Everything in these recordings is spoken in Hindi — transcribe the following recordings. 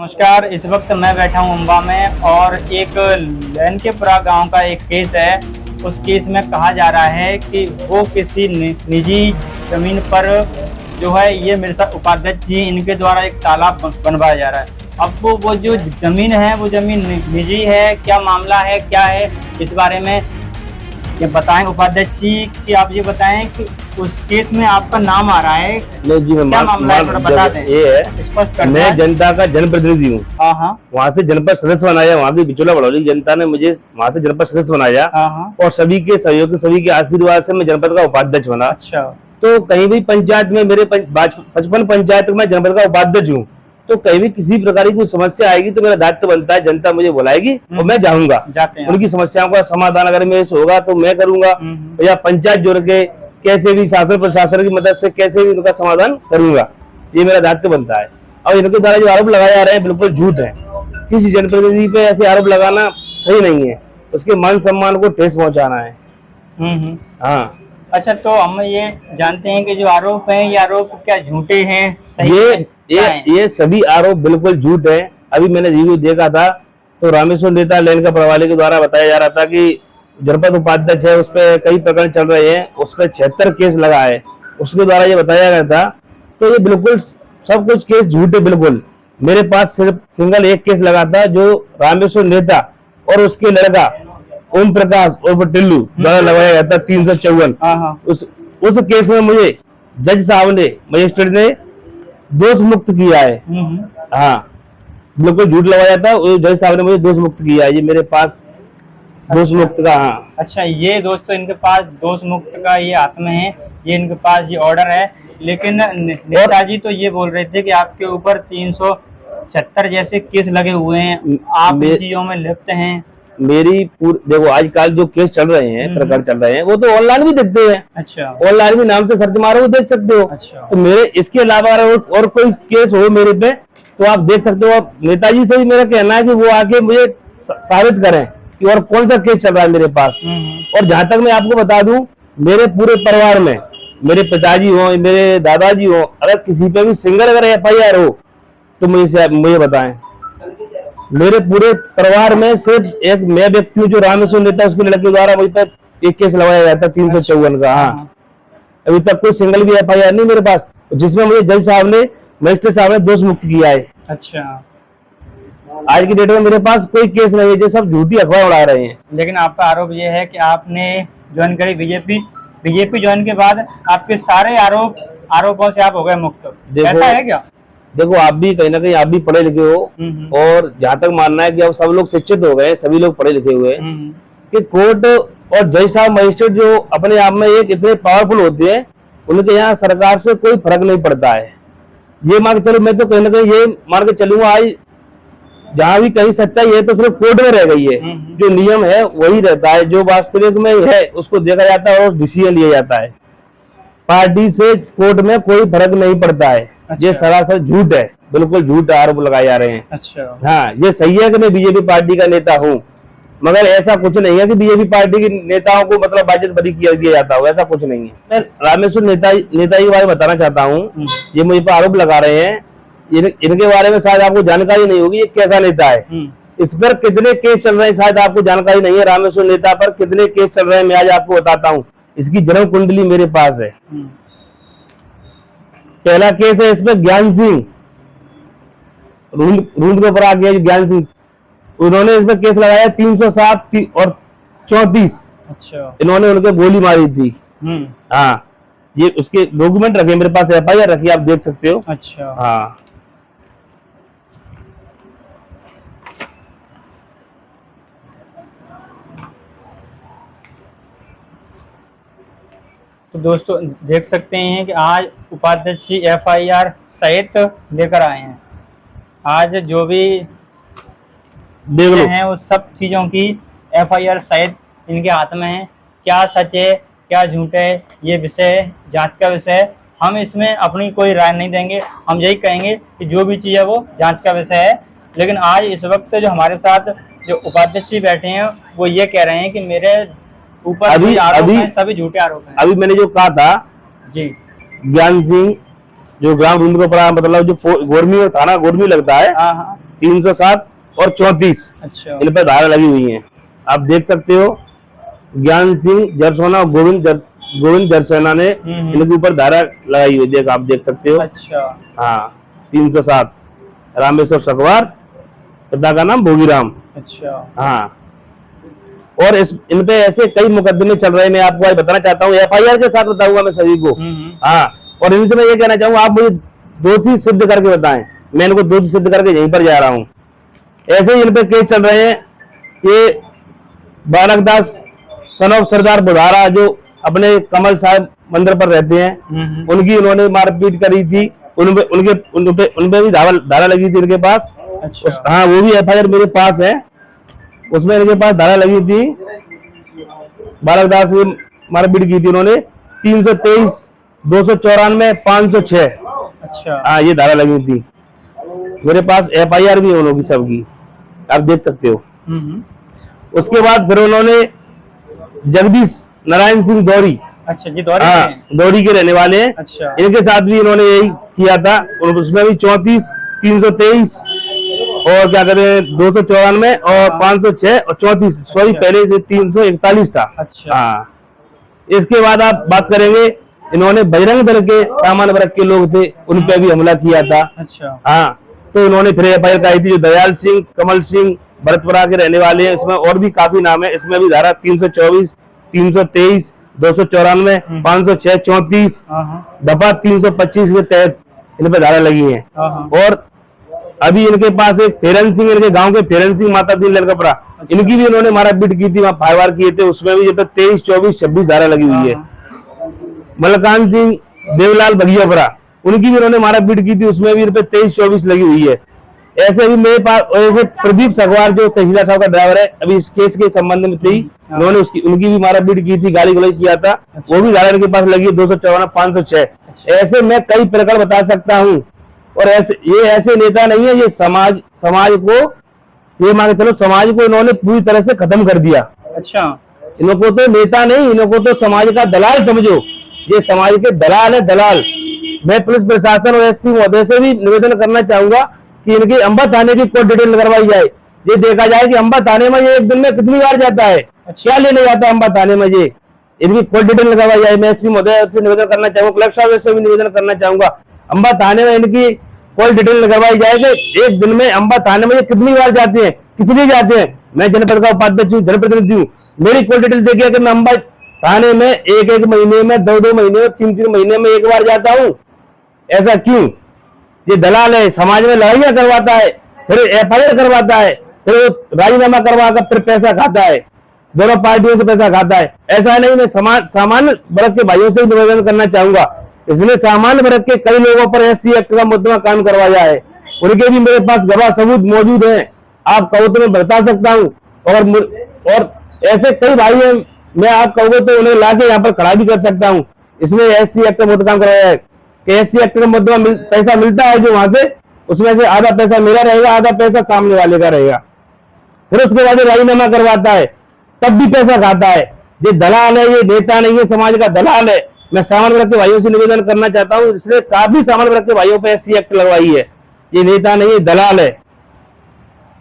नमस्कार। इस वक्त मैं बैठा हूँ अंबा में और एक लैनकेपुरा गांव का एक केस है। उस केस में कहा जा रहा है कि वो किसी निजी जमीन पर जो है ये मिर्जा उपाध्यक्ष जी इनके द्वारा एक तालाब बनवाया जा रहा है। अब वो जो जमीन है वो जमीन निजी है, क्या मामला है, क्या है, इस बारे में ये बताएं उपाध्यक्ष जी कि आप ये बताएं कि उस केस में आपका नाम आ रहा है। नहीं जी, मैं क्या मामला है, थोड़ा बता दें। ये है, स्पष्ट करना मैं है। जनता का जनप्रतिनिधि हूँ। हाँ, वहाँ से जनपद सदस्य बनाया, वहाँ की बिचौला बड़ौली जनता ने मुझे वहाँ से जनपद सदस्य बनाया और सभी के सहयोग, सभी के आशीर्वाद से मैं जनपद का उपाध्यक्ष बना। अच्छा। तो कहीं भी पंचायत में मेरे 55 पंचायत में जनपद का उपाध्यक्ष हूँ, तो कहीं भी किसी प्रकार की कोई समस्या आएगी तो मेरा दायित्व बनता है, जनता मुझे बुलाएगी और मैं जाऊंगा। उनकी समस्याओं का समाधान अगर मेरे से होगा तो मैं करूंगा, या पंचायत जोड़ के कैसे भी शासन प्रशासन की मदद से कैसे भी उनका समाधान करूंगा, ये मेरा दायित्व बनता है। और इनके द्वारा जो आरोप लगाए जा रहे हैं बिल्कुल झूठ है। किसी जनप्रतिनिधि पे ऐसे आरोप लगाना सही नहीं है, उसके मान सम्मान को ठेस पहुंचाना है। हाँ। अच्छा, तो हम ये जानते हैं कि जो आरोप हैं ये आरोप क्या झूठे हैं, सही है? ये सभी आरोप बिल्कुल झूठ है। अभी मैंने रिव्यू देखा था तो रामेश्वर नेता लैंड का प्रभारी के द्वारा बताया जा रहा था कि जनपद उपाध्यक्ष है, उस पर कई प्रकरण चल रहे हैं, उस पर 76 केस लगा है, उसके द्वारा ये बताया गया था। तो ये बिल्कुल सब कुछ केस झूठ है। बिल्कुल मेरे पास सिर्फ सिंगल एक केस लगा था जो रामेश्वर नेता और उसके लड़का ओम प्रकाश और टिल्लू द्वारा लगाया गया था 354। उस केस में मुझे जज साहब ने, मजिस्ट्रेट ने दोष मुक्त किया है। हाँ, बिल्कुल झूठ लगाया था, जज साहब ने मुझे दोष मुक्त किया है। ये मेरे पास दोष मुक्त का। हाँ। अच्छा, ये दोस्तों इनके पास दोष मुक्त का ये हाथ में है, ये इनके पास ये ऑर्डर है। लेकिन नेताजी तो ये बोल रहे थे कि आपके ऊपर 376 जैसे केस लगे हुए हैं, आप इन चीजों में लिप्त हैं। मेरी देखो आजकल जो केस चल रहे हैं, प्रकरण चल रहे हैं, वो तो ऑनलाइन भी देखते हैं। अच्छा। ऑनलाइन भी नाम से सर्च मारो, वो देख सकते हो। अच्छा। तो मेरे इसके अलावा और कोई केस हो मेरे पे तो आप देख सकते हो। नेताजी से भी मेरा कहना है कि वो आके मुझे साबित करें कि और कौन सा केस चल रहा है मेरे पास। और जहां तक मैं आपको बता दूं, मेरे पूरे परिवार में मेरे पिताजी हो, मेरे दादाजी हो, अगर किसी पे भी सिंगल अगर FIR हो तो मुझे बताएं। मेरे पूरे परिवार में सिर्फ एक मैं व्यक्ति हूँ जो रामेश्वर नेता उसके लड़के द्वारा मुझ पर एक केस लगाया गया था 354 का। हाँ, अभी तक कोई सिंगल भी FIR नहीं मेरे पास, जिसमें मुझे जज साहब ने, मजिस्ट्रेट साहब ने दोष मुक्त किया है। अच्छा। आज की डेट में मेरे पास कोई केस नहीं है, जो सब झूठी अफवाह उड़ा रहे हैं। लेकिन आपका आरोप ये है कि आपने ज्वाइन करी बीजेपी ज्वाइन के बाद आपके सारे आरोपों से आप हो गए मुक्त। ऐसा है क्या? देखो, आप भी कहीं ना कहीं आप भी पढ़े लिखे हो, और जहाँ तक मानना है कि अब सब लोग शिक्षित हो गए, सभी लोग पढ़े लिखे हुए, कि कोर्ट और जज साहब, मजिस्ट्रेट जो अपने आप में एक इतने पावरफुल होते हैं, उनके यहाँ सरकार से कोई फर्क नहीं पड़ता है। ये मान के चलो, मैं तो कहीं ना कहीं ये मान के चलूंगा, आज जहाँ भी कहीं सच्चाई है तो सिर्फ कोर्ट में रह गई है। जो नियम है वही रहता है, जो वास्तविक में है उसको देखा जाता है और डिसीजन लिया जाता है। पार्टी से कोर्ट में कोई फर्क नहीं पड़ता है। अच्छा। ये सरासर झूठ है, बिल्कुल झूठ आरोप लगाए जा रहे हैं। अच्छा। हाँ, ये सही है कि मैं बीजेपी पार्टी का नेता हूँ, मगर ऐसा कुछ नहीं है कि बीजेपी पार्टी के नेताओं को मतलब बाजित बरी किया जाता हो, ऐसा कुछ नहीं है। मैं रामेश्वर नेताजी के बारे में बताना चाहता हूँ। ये मुझे पर आरोप लगा रहे हैं, इनके बारे में शायद आपको जानकारी नहीं होगी, ये कैसा नेता है, इस पर कितने केस चल रहे हैं शायद आपको जानकारी नहीं है। रामेश्वर नेता पर कितने केस चल रहे हैं मैं आज आपको बताता हूँ। इसकी जन्म कुंडली मेरे पास है। पहला केस है इसमें ज्ञान सिंह, रूंद के ऊपर आ गया ज्ञान सिंह, उन्होंने इसमें केस लगाया 307 और 34। अच्छा। इन्होंने उनके गोली मारी थी। हाँ, ये उसके डॉक्यूमेंट रखे मेरे पास, FIR रखी, आप देख सकते हो। अच्छा। हाँ, तो दोस्तों देख सकते हैं कि आज उपाध्यक्ष जी FIR सहित लेकर आए हैं। आज जो भी हैं वो सब चीज़ों की FIR सहित इनके हाथ में है। क्या सच है क्या झूठ है, ये विषय जांच का विषय है। हम इसमें अपनी कोई राय नहीं देंगे, हम यही कहेंगे कि जो भी चीज़ है वो जांच का विषय है। लेकिन आज इस वक्त जो हमारे साथ जो उपाध्यक्ष जी बैठे हैं वो ये कह रहे हैं कि मेरे ऊपर अभी सभी झूठे आरोप हैं। अभी मैंने जो कहा था जी, ज्ञान सिंह जो ग्राम रूंद को पड़ा, मतलब जो गोरमी थाना गोरमी लगता है, 307 और 34 अच्छा। इन पर धारा लगी हुई है। आप देख सकते हो ज्ञान सिंह जरसोना और गोविंद जरसोना ने इनके ऊपर धारा लगाई हुई है, आप देख सकते हो। अच्छा। हाँ 307 रामेश्वर सकवार, पिता का नाम भोगीराम। अच्छा। हाँ, और इन पे ऐसे कई मुकदमे चल रहे हैं, मैं आपको आज बताना चाहता हूँ, FIR के साथ बताऊंगा मैं सभी को। हाँ, और इनसे मैं ये कहना चाहूंगा, आप मुझे दोषी सिद्ध करके बताएं, मैं इनको दोषी सिद्ध करके यहीं पर जा रहा हूँ। ऐसे ही इन पे केस चल रहे हैं कि बालकदास सन ऑफ सरदार बुधारा जो अपने कमल साहब मंदिर पर रहते हैं, उनकी उन्होंने मारपीट करी थी, उनपे भी धारा लगी थी इनके पास। अच्छा। हाँ, वो भी FIR मेरे पास है, उसमें इनके पास धारा लगी थी, बालकदास की मारपीट की थी उन्होंने 323, 294, 506। अच्छा। हाँ, ये धारा लगी थी मेरे पास, FIR भी है उन लोगों की सबकी, आप देख सकते हो। उसके बाद फिर उन्होंने जगदीश नारायण सिंह दौरी, अच्छा जी, दौरी हाँ दौरी के रहने वाले हैं। अच्छा। इनके साथ भी इन्होंने यही किया था, और उसमें भी 34, 323 और क्या कहते हैं 294 और 506 और 34, सॉरी पहले से 341 था। अच्छा। हाँ, इसके बाद आप बात करेंगे, इन्होंने बजरंग दल के सामान्य वर्ग के लोग थे, उन पे भी हमला किया था। अच्छा। हाँ, तो इन्होंने फिर FIR कराई थी, जो दयाल सिंह, कमल सिंह भरतपुरा के रहने वाले हैं, इसमें और भी काफी नाम है, इसमें भी धारा 324, 323, 294, 506, 34 दफा 325 के तहत इन पे धारा लगी है। और अभी इनके पास एक फेरन सिंह, इनके गांव के फेरन सिंह माता दीन लड़कपरा, इनकी भी इन्होंने मारपीट की थी, वहां फायरवार किए थे, उसमें भी 23, 24, 26 धारा लगी हुई है। मलकान सिंह देवलाल बगियापुरा, उनकी भी इन्होंने मारपीट की थी, उसमें भी इन पे 23, 24 लगी हुई है। ऐसे भी मेरे पास प्रदीप सगवार जो तहसीलदार साहब का ड्राइवर है, अभी इस केस के संबंध में थी, उन्होंने उनकी भी मारपीट की थी, गाली गलौज किया था, वो भी धारा इनके पास लगी है 254, 506। ऐसे मैं कई प्रकरण बता सकता हूँ। और ये ऐसे नेता नहीं है, ये समाज को, ये मान के चलो समाज को इन्होंने पूरी तरह से खत्म कर दिया। अच्छा। इनको तो नेता नहीं, इनको तो समाज का दलाल समझो, ये समाज के दलाल है, दलाल। मैं पुलिस प्रशासन और SP महोदय से भी निवेदन करना चाहूंगा कि इनकी अंबा थाने की कोर्ट डिटेल करवाई जाए, ये देखा जाए कि अंबा थाने में ये एक दिन में कितनी बार जाता है, क्या लेने जाता है अंबा थाने में, ये इनकी कोर्ट डिटेल करवाई जाए। मैं SP महोदय से निवेदन करना चाहूंगा, कलेक्टर साहब से भी निवेदन करना चाहूंगा, अंबा थाने में इनकी कोई डिटेल करवाई जाए कि एक दिन में अंबा थाने में ये कितनी बार जाते हैं, किस लिए जाते हैं। मैं जनपद का उपाध्यक्ष हूँ, जनप्रतिनिधि हूँ, मेरी कोई डिटेल देखिए कि मैं अंबा थाने में एक महीने में, 2 महीने में, 3 महीने में एक बार जाता हूँ। ऐसा क्यों? ये दलाल है, समाज में लड़ाइयां करवाता है, फिर FIR करवाता है, फिर राजीनामा करवाकर फिर पैसा खाता है, दोनों पार्टियों से पैसा खाता है। ऐसा नहीं, मैं सामान्य वर्ग के भाइयों से निवेदन करना चाहूंगा, इसलिए सामान्य वर्ग के कई लोगों पर SC एक्ट का मुकदमा कायम करवाया है, उनके भी मेरे पास गवाह सबूत मौजूद हैं, आप कहो तो मैं बता सकता हूँ। और ऐसे कई भाई हैं, मैं आप कहोगे तो उन्हें लाके यहाँ पर खड़ा भी कर सकता हूँ। इसमें SC एक्ट का मुकदमा करवाया है कि SC एक्ट का मुकदमा पैसा मिलता है जो वहां से, उसमें से आधा पैसा मेरा रहेगा, आधा पैसा सामने वाले का रहेगा, फिर उसके बाद राजीनामा करवाता है, तब भी पैसा खाता है। ये दलाल है, ये नेता नहीं है, समाज का दलाल है। मैं सामान्य वर्ग के भाइयों से निवेदन करना चाहता हूँ, इसलिए काफी सामान्य वर्ग के भाइयों पे SC एक्ट लगवाई है, ये नेता नहीं है, दलाल है।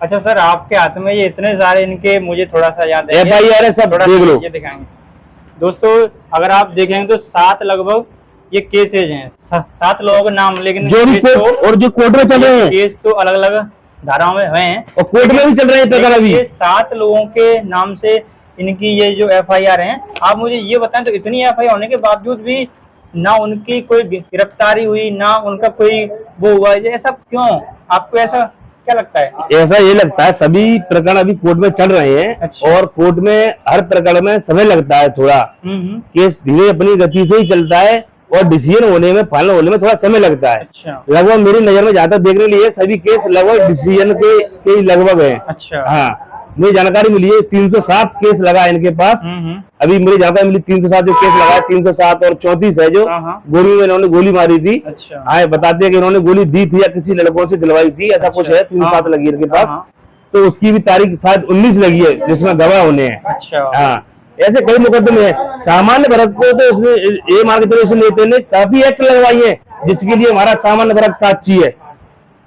अच्छा सर, आपके हाथ में ये इतने सारे इनके, मुझे थोड़ा सा याद है, FIR है, सब देख लो, ये दिखाएंगे दोस्तों। अगर आप देखेंगे तो 7 लगभग ये केसेज हैं, 7 लोगों के नाम, लेकिन जो भी और जो कोर्ट में चल रहे हैं, केस तो अलग अलग धाराओं में हैं और कोर्ट में भी चल रहे हैं अभी। ये 7 लोगों के नाम से इनकी ये जो FIR हैं, आप मुझे ये बताएं तो इतनी FIR होने के बावजूद भी ना उनकी कोई गिरफ्तारी हुई, ना उनका कोई वो हुआ, ऐसा क्यों? आपको ऐसा क्या लगता है? ऐसा ये लगता है, सभी प्रकरण अभी कोर्ट में चल रहे हैं। अच्छा। और कोर्ट में हर प्रकरण में समय लगता है थोड़ा, केस धीरे अपनी गति से ही चलता है और डिसीजन होने में, फाइनल होने में थोड़ा समय लगता है। अच्छा। लगभग मेरी नजर में ज्यादा देखने लिए सभी केस लगभग डिसीजन के लगभग है। अच्छा। हाँ, मुझे जानकारी मिली है 307 केस लगा है इनके पास, अभी मुझे जानकारी मिली 307 जो केस लगा है, 307 और 34 है जो गोली में इन्होंने गोली मारी थी। अच्छा। हाँ, बताते हैं कि इन्होंने गोली दी थी या किसी लड़कों से दिलवाई थी, ऐसा कुछ है। 307 लगी है इनके पास, तो उसकी भी तारीख शायद 19 लगी है जिसमें गवाह होने हैं। अच्छा। हाँ, ऐसे कई मुकदमे हैं। सामान्य वर्ग को तो इसमें ये मान के चलो, इस नेता ने काफी एक्ट लगवाई है, जिसके लिए हमारा सामान्य वर्ग साक्षी है।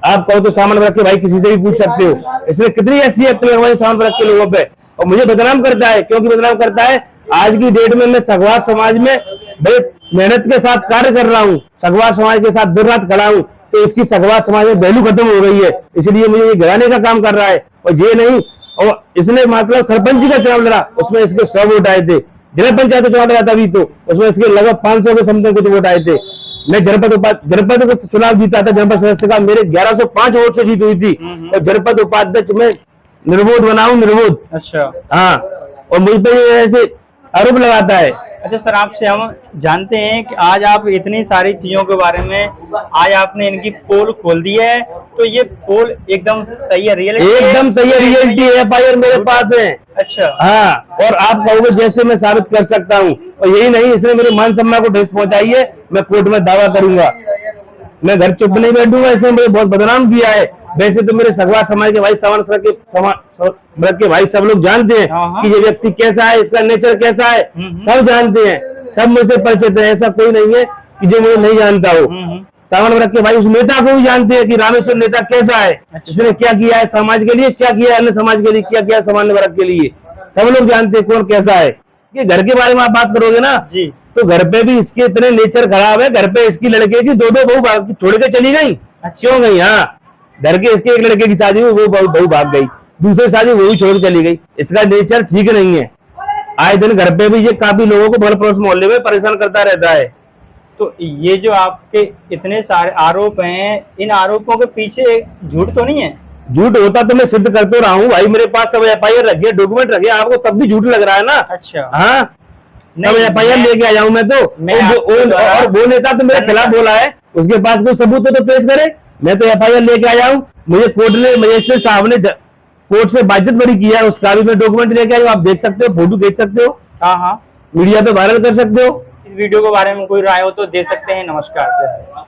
आप कहो तो सामान रख के भाई किसी से भी पूछ सकते हो। इसमें कितनी हैसियत है हमारे सामान रख के लोगों पे, और मुझे बदनाम करता है। क्योंकि बदनाम करता है, आज की डेट में मैं सगवार समाज में बड़े मेहनत के साथ कार्य कर रहा हूँ, सगवार समाज के साथ दिन रात खड़ा हूँ, तो इसकी सगवार समाज में वैल्यू खत्म हो गई है, इसलिए मुझे ये गिराने का काम कर रहा है। और ये नहीं, और इसने मतलब सरपंच का चुनाव लड़ा, उसमें इसके 100 वोट आए थे। जिला पंचायत चुनाव लड़ा था अभी, तो उसमें इसके लगभग 500 के समथिंग कुछ वोट आए थे। मैं जनपद चुनाव जीता था, जनपद सदस्य का मेरे 1105 वोट से जीत हुई थी, और जनपद उपाध्यक्ष में निर्वोध बना हूं, निर्वोध। अच्छा, हाँ, और मुझ पर ये ऐसे आरोप लगाता है। अच्छा सर, आपसे हम जानते हैं कि आज आप इतनी सारी चीजों के बारे में, आज आपने इनकी पोल खोल दी है, तो ये पोल एकदम सही है, रियलिटी एकदम सही है, रियलिटी है, FIR मेरे पास है। अच्छा, हाँ, और आप कहोगे जैसे मैं साबित कर सकता हूँ, और यही नहीं, इसने मेरे मान सम्मान को ठेस पहुंचाई है, मैं कोर्ट में दावा करूंगा, मैं घर चुप नहीं बैठूंगा। इसने मुझे बहुत बदनाम किया है। वैसे तो मेरे सगवार समाज के भाई के भाई सब लोग जानते हैं कि ये व्यक्ति कैसा है, इसका नेचर कैसा है, सब जानते हैं, सब मुझसे परिचित है। ऐसा कोई नहीं है कि जो मुझे नहीं जानता हो। सावन वर्ग के भाई उस नेता को भी जानते हैं कि रामेश्वर नेता कैसा है, इसने क्या किया है समाज के लिए, क्या किया है अन्य समाज के लिए, क्या किया सामान्य वर्ग के लिए, सब लोग जानते हैं कौन कैसा है। कि घर के बारे में आप बात करोगे ना जी, तो घर पे भी इसके इतने नेचर खराब है। घर पे इसकी लड़के की 2 बहू छोड़ के चली गई। क्यों गई? हाँ, घर के इसके एक लड़के की शादी हुई, वो बहू भाग गई, दूसरी शादी वो भी छोड़ के चली गई। इसका नेचर ठीक नहीं है। आए दिन घर पे भी ये काफी लोगों को भल पड़ोस मोहल्ले में परेशान करता रहता है। तो ये जो आपके इतने सारे आरोप हैं, इन आरोपों के पीछे झूठ तो नहीं है? झूठ होता तो मैं सिद्ध करते रहा हूँ भाई, मेरे पास सब FIR रखी है, डॉक्यूमेंट रखे, आपको तब भी झूठ लग रहा है ना। अच्छा, हाँ, सब FIR लेके आ जाऊं मैं तो। और वो नेता तो मेरे खिलाफ बोला है, उसके पास कोई सबूत तो पेश करे, मैं तो FIR लेके आ जाऊं। मुझे कोर्ट ने, मजिस्ट्रेट साहब ने कोर्ट से बाध्यत बरी किया है, उसका भी मैं डॉक्यूमेंट लेके आया, आप देख सकते हो, फोटो देख सकते हो। हाँ, मीडिया पे वायरल कर सकते हो। इस वीडियो के बारे में कोई राय हो तो दे सकते हैं। नमस्कार।